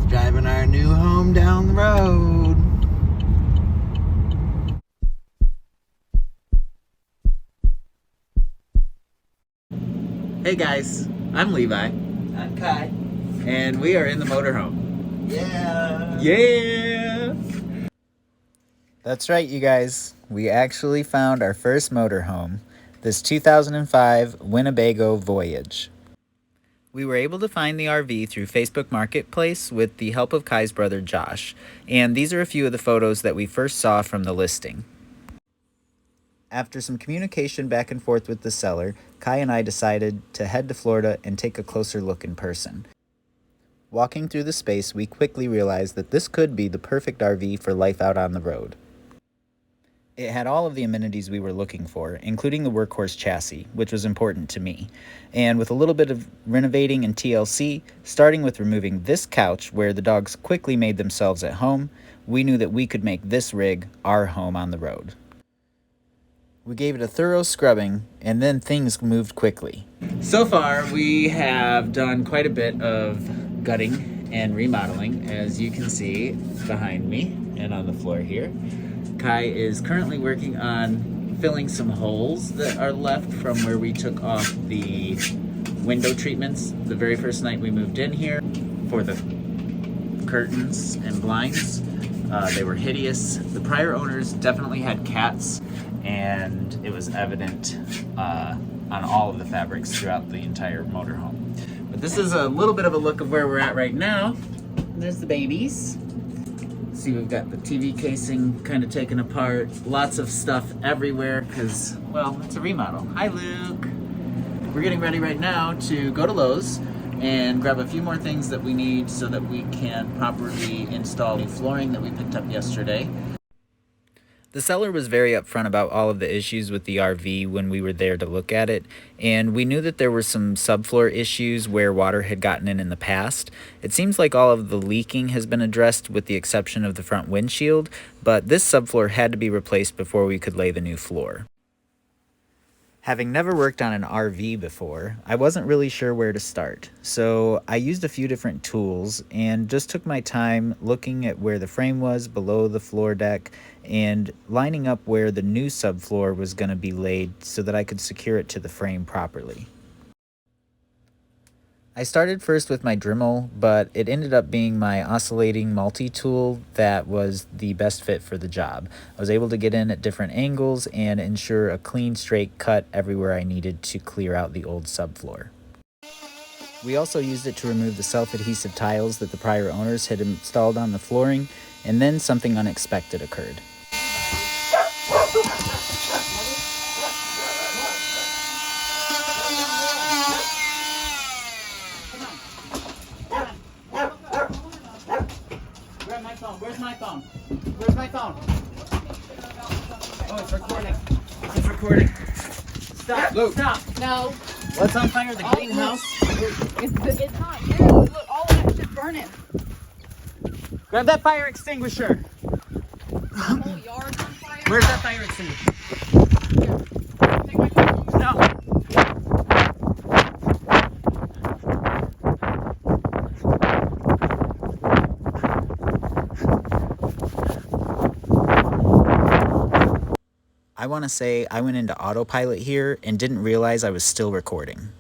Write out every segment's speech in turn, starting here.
Driving our new home down the road. Hey guys, I'm Levi. I'm Kai. And we are in the motorhome. Yeah. Yeah! That's right, you guys. We actually found our first motorhome, this 2005 Winnebago Voyage. We were able to find the RV through Facebook Marketplace with the help of Kai's brother Josh, and these are a few of the photos that we first saw from the listing. After some communication back and forth with the seller, Kai and I decided to head to Florida and take a closer look in person. Walking through the space, we quickly realized that this could be the perfect RV for life out on the road. It had all of the amenities we were looking for, including the workhorse chassis, which was important to me. And with a little bit of renovating and TLC, starting with removing this couch where the dogs quickly made themselves at home, we knew that we could make this rig our home on the road. We gave it a thorough scrubbing, and then things moved quickly. So far, we have done quite a bit of gutting and remodeling, as you can see behind me and on the floor here. Kai is currently working on filling some holes that are left from where we took off the window treatments the very first night we moved in here for the curtains and blinds. They were hideous. The prior owners definitely had cats, and it was evident on all of the fabrics throughout the entire motorhome. But this is a little bit of a look of where we're at right now. There's the babies. See, we've got the TV casing kind of taken apart. Lots of stuff everywhere because, well, it's a remodel. Hi, Luke. We're getting ready right now to go to Lowe's and grab a few more things that we need so that we can properly install the flooring that we picked up yesterday. The seller was very upfront about all of the issues with the RV when we were there to look at it, and we knew that there were some subfloor issues where water had gotten in the past. It seems like all of the leaking has been addressed with the exception of the front windshield, but this subfloor had to be replaced before we could lay the new floor. Having never worked on an RV before, I wasn't really sure where to start, so I used a few different tools and just took my time looking at where the frame was below the floor deck and lining up where the new subfloor was going to be laid so that I could secure it to the frame properly. I started first with my Dremel, but it ended up being my oscillating multi-tool that was the best fit for the job. I was able to get in at different angles and ensure a clean, straight cut everywhere I needed to clear out the old subfloor. We also used it to remove the self-adhesive tiles that the prior owners had installed on the flooring, and then something unexpected occurred. Where's my phone? Where's my phone? Oh, it's recording. It's recording. Stop. Luke. Stop. No. What's on fire? The greenhouse? It's not you. Look, all of that shit's burning. Grab that fire extinguisher. The whole yard's on fire. Where's that fire extinguisher? Take my phone. No. I want to say I went into autopilot here and didn't realize I was still recording.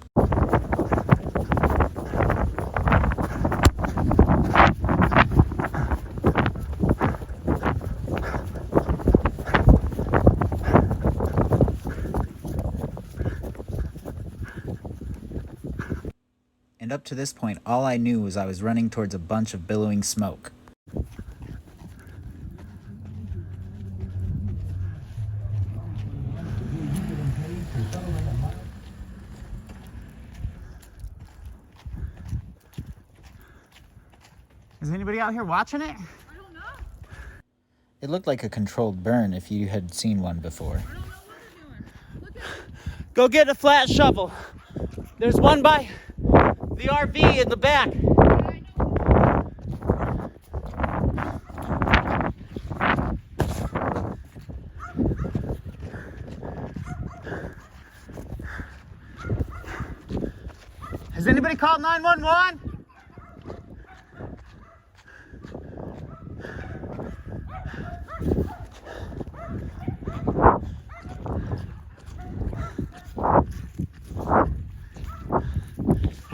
And up to this point, all I knew was I was running towards a bunch of billowing smoke. Is anybody out here watching it? I don't know. It looked like a controlled burn if you had seen one before. I don't know what they're doing. Look at Go get a flat shovel. There's one by the RV in the back. Has anybody called 911?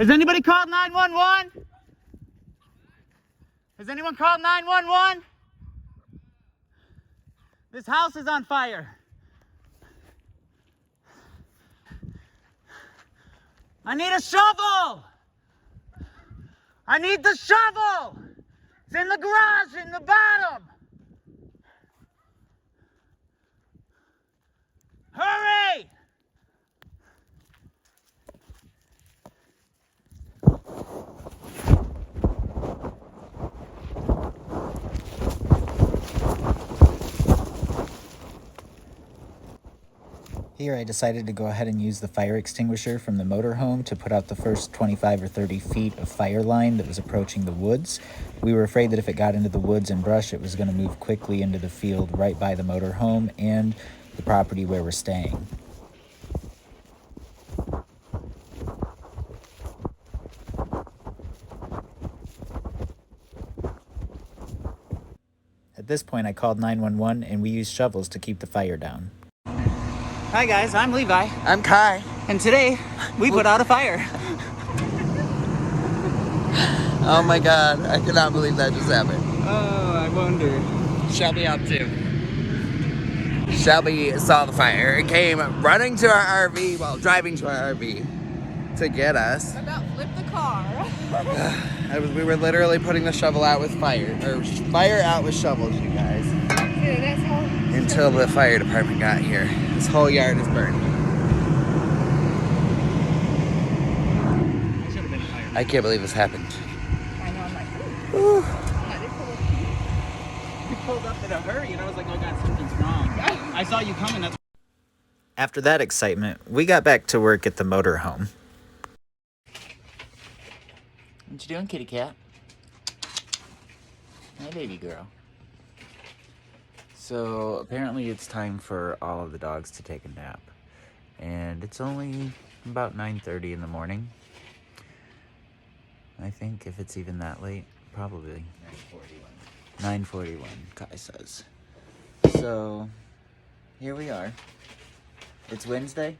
Has anybody called 911? Has anyone called 911? This house is on fire. I need a shovel. I need the shovel. It's in the garage in the bottom. Hurry! Here I decided to go ahead and use the fire extinguisher from the motorhome to put out the first 25 or 30 feet of fire line that was approaching the woods. We were afraid that if it got into the woods and brush, it was going to move quickly into the field right by the motorhome and the property where we're staying. At this point, I called 911 and we used shovels to keep the fire down. Hi guys, I'm Levi. I'm Kai. And today, we put out a fire. Oh my god, I cannot believe that just happened. Oh, I wonder. Shelby up too. Shelby saw the fire and came running to our RV while driving to our RV to get us. About flipped the car. We were literally putting the shovel out with fire, or fire out with shovels, you guys. Yeah, that's how. Until the fire department got here. This whole yard is burning. I should have been a fireman. I can't believe this happened. I know, I'm like, ooh. Like, they pull up. You pulled up in a hurry and I was like, oh god, something's wrong. I saw you coming, that's After that excitement, we got back to work at the motorhome. What you doing, kitty cat? Hey, baby girl. So apparently it's time for all of the dogs to take a nap. And it's only about 9:30 in the morning. I think if it's even that late, probably 9:41, Kai says. So here we are. It's Wednesday?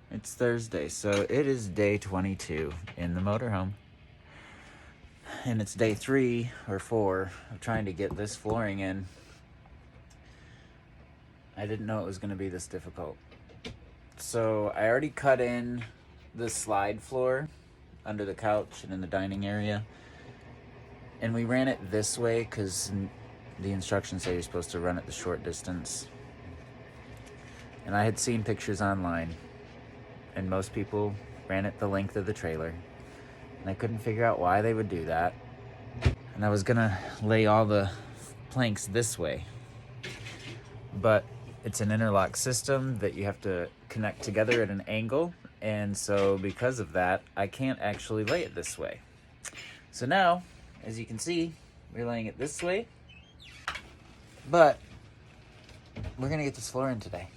It's Thursday, so it is day 22 in the motorhome. And it's day 3 or 4 of trying to get this flooring in. I didn't know it was going to be this difficult. So I already cut in the slide floor under the couch and in the dining area. And we ran it this way because the instructions say you're supposed to run it the short distance. And I had seen pictures online, and most people ran it the length of the trailer. And I couldn't figure out why they would do that. And I was gonna lay all the planks this way. But it's an interlock system that you have to connect together at an angle. And so because of that, I can't actually lay it this way. So now, as you can see, we're laying it this way. But we're gonna get this floor in today.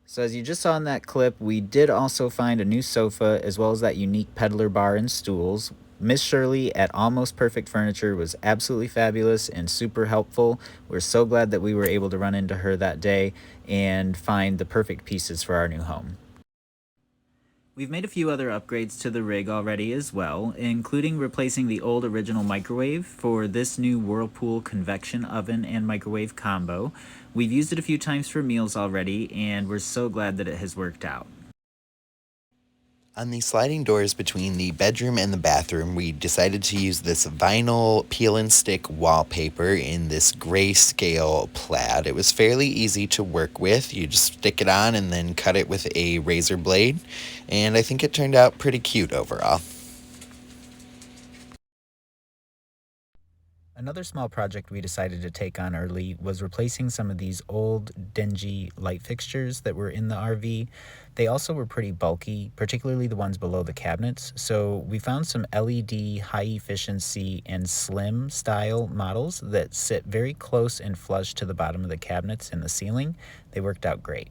So as you just saw in that clip, we did also find a new sofa as well as that unique peddler bar and stools. Miss Shirley at Almost Perfect Furniture was absolutely fabulous and super helpful. We're so glad that we were able to run into her that day and find the perfect pieces for our new home. We've made a few other upgrades to the rig already as well, including replacing the old original microwave for this new Whirlpool convection oven and microwave combo. We've used it a few times for meals already, and we're so glad that it has worked out. On the sliding doors between the bedroom and the bathroom, we decided to use this vinyl peel and stick wallpaper in this grayscale plaid. It was fairly easy to work with. You just stick it on and then cut it with a razor blade, and I think it turned out pretty cute overall. Another small project we decided to take on early was replacing some of these old, dingy light fixtures that were in the RV. They also were pretty bulky, particularly the ones below the cabinets, so we found some LED high-efficiency and slim style models that sit very close and flush to the bottom of the cabinets in the ceiling. They worked out great.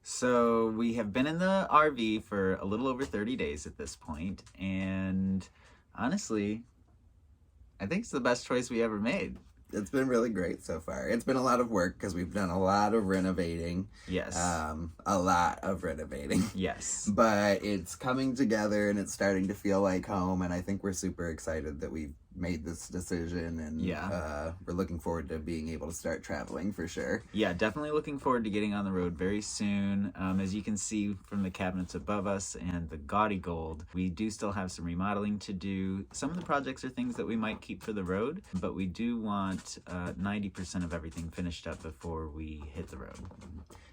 So we have been in the RV for a little over 30 days at this point, and honestly, I think it's the best choice we ever made. It's been really great so far. It's been a lot of work because we've done a lot of renovating. Yes. A lot of renovating. Yes. But it's coming together and it's starting to feel like home, and I think we're super excited that we've made this decision, and we're looking forward to being able to start traveling for sure. Yeah, definitely looking forward to getting on the road very soon. As you can see from the cabinets above us and the gaudy gold, we do still have some remodeling to do. Some of the projects are things that we might keep for the road, but we do want 90% of everything finished up before we hit the road.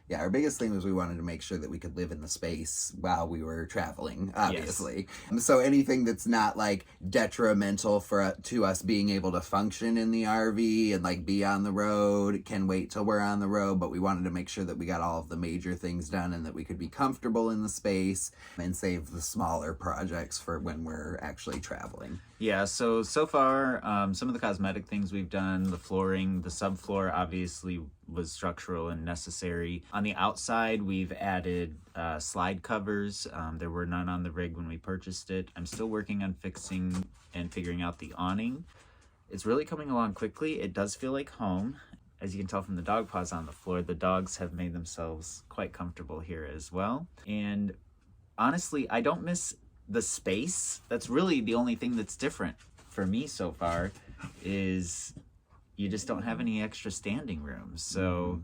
Yeah, our biggest thing was we wanted to make sure that we could live in the space while we were traveling, obviously. Yes. So anything that's not like detrimental to us being able to function in the RV and like be on the road can wait till we're on the road, but we wanted to make sure that we got all of the major things done and that we could be comfortable in the space and save the smaller projects for when we're actually traveling. Yeah, so far, some of the cosmetic things we've done, the flooring, the subfloor obviously was structural and necessary. On the outside, we've added slide covers. There were none on the rig when we purchased it. I'm still working on fixing and figuring out the awning. It's really coming along quickly. It does feel like home. As you can tell from the dog paws on the floor, the dogs have made themselves quite comfortable here as well. And honestly, I don't miss the space. That's really the only thing that's different for me so far, is you just don't have any extra standing room. So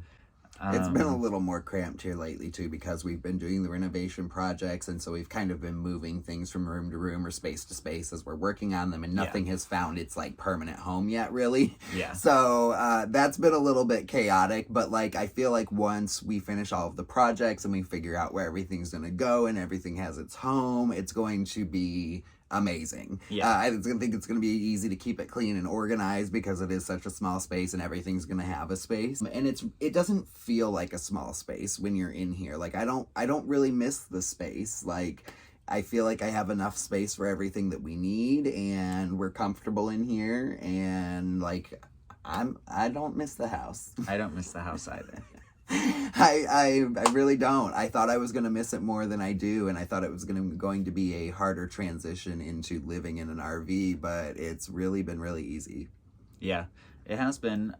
it's been a little more cramped here lately too, because we've been doing the renovation projects, and so we've kind of been moving things from room to room or space to space as we're working on them, and nothing has found its like permanent home yet, really. Yeah. So that's been a little bit chaotic, but like I feel like once we finish all of the projects and we figure out where everything's going to go and everything has its home, it's going to be amazing. Yeah. I think it's going to be easy to keep it clean and organized because it is such a small space and everything's going to have a space. And it doesn't feel like a small space when you're in here. Like I don't really miss the space. Like I feel like I have enough space for everything that we need, and we're comfortable in here, and like I don't miss the house. I don't miss the house either. I really don't. I thought I was going to miss it more than I do, and I thought it was going to be a harder transition into living in an RV, but it's really been really easy. Yeah, it has been.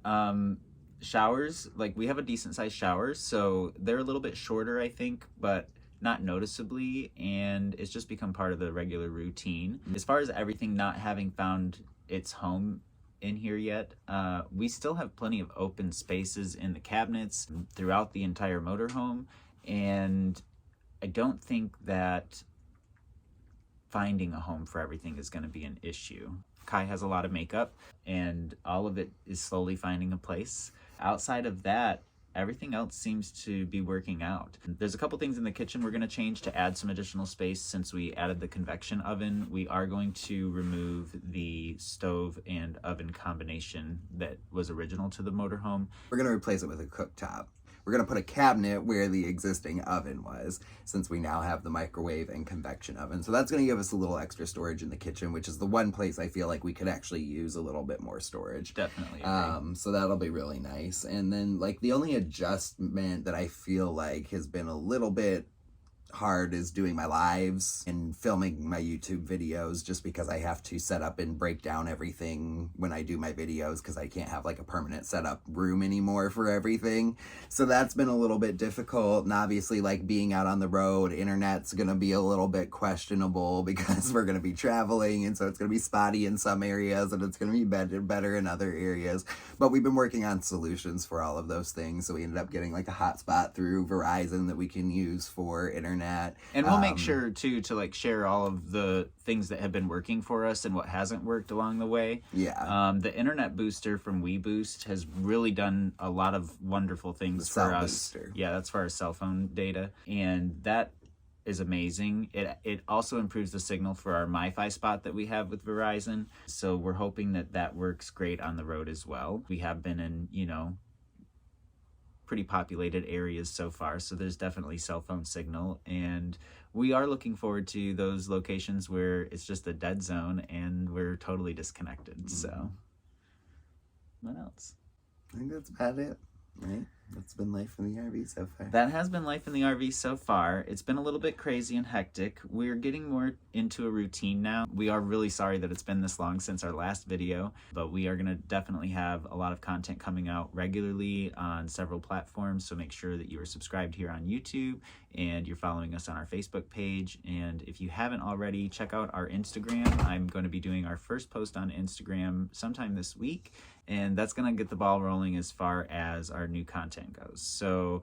Showers, like we have a decent sized shower, so they're a little bit shorter, I think, but not noticeably, and it's just become part of the regular routine. As far as everything not having found its home in here yet, we still have plenty of open spaces in the cabinets throughout the entire motorhome, and I don't think that finding a home for everything is going to be an issue. Kai has a lot of makeup, and all of it is slowly finding a place. Outside of that, everything else seems to be working out. There's a couple things in the kitchen we're going to change to add some additional space. Since we added the convection oven, we are going to remove the stove and oven combination that was original to the motorhome. We're going to replace it with a cooktop. We're going to put a cabinet where the existing oven was, since we now have the microwave and convection oven. So that's going to give us a little extra storage in the kitchen, which is the one place I feel like we could actually use a little bit more storage. Definitely. So that'll be really nice. And then like the only adjustment that I feel like has been a little bit hard is doing my lives and filming my YouTube videos, just because I have to set up and break down everything when I do my videos, because I can't have like a permanent setup room anymore for everything. So that's been a little bit difficult, and obviously like being out on the road, internet's gonna be a little bit questionable because we're gonna be traveling, and so it's gonna be spotty in some areas and it's gonna be better in other areas. But we've been working on solutions for all of those things, so we ended up getting like a hotspot through Verizon that we can use for internet. And we'll make sure too to like share all of the things that have been working for us and what hasn't worked along the way. Yeah. The internet booster from WeBoost has really done a lot of wonderful things for us. Booster. Yeah, that's for our cell phone data, and that is amazing. It also improves the signal for our MiFi spot that we have with Verizon. So we're hoping that works great on the road as well. We have been in, pretty populated areas so far, so there's definitely cell phone signal, and we are looking forward to those locations where it's just a dead zone and we're totally disconnected. So what else? I think that's about it, right? That's been life in the RV so far. That has been life in the RV so far. It's been a little bit crazy and hectic. We're getting more into a routine now. We are really sorry that it's been this long since our last video, but we are going to definitely have a lot of content coming out regularly on several platforms, so make sure that you are subscribed here on YouTube and you're following us on our Facebook page. And if you haven't already, check out our Instagram. I'm going to be doing our first post on Instagram sometime this week, and that's going to get the ball rolling as far as our new content goes. So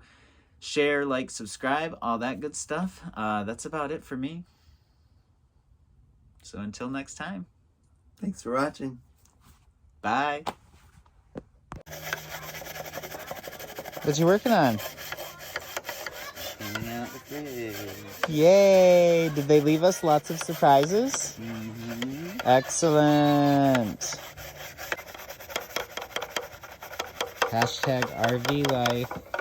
share, like, subscribe, all that good stuff. That's about it for me. So until next time. Thanks for watching. Bye. What you working on? Cleaning out the fridge. Yay! Did they leave us lots of surprises? Mm-hmm. Excellent. Hashtag RV life.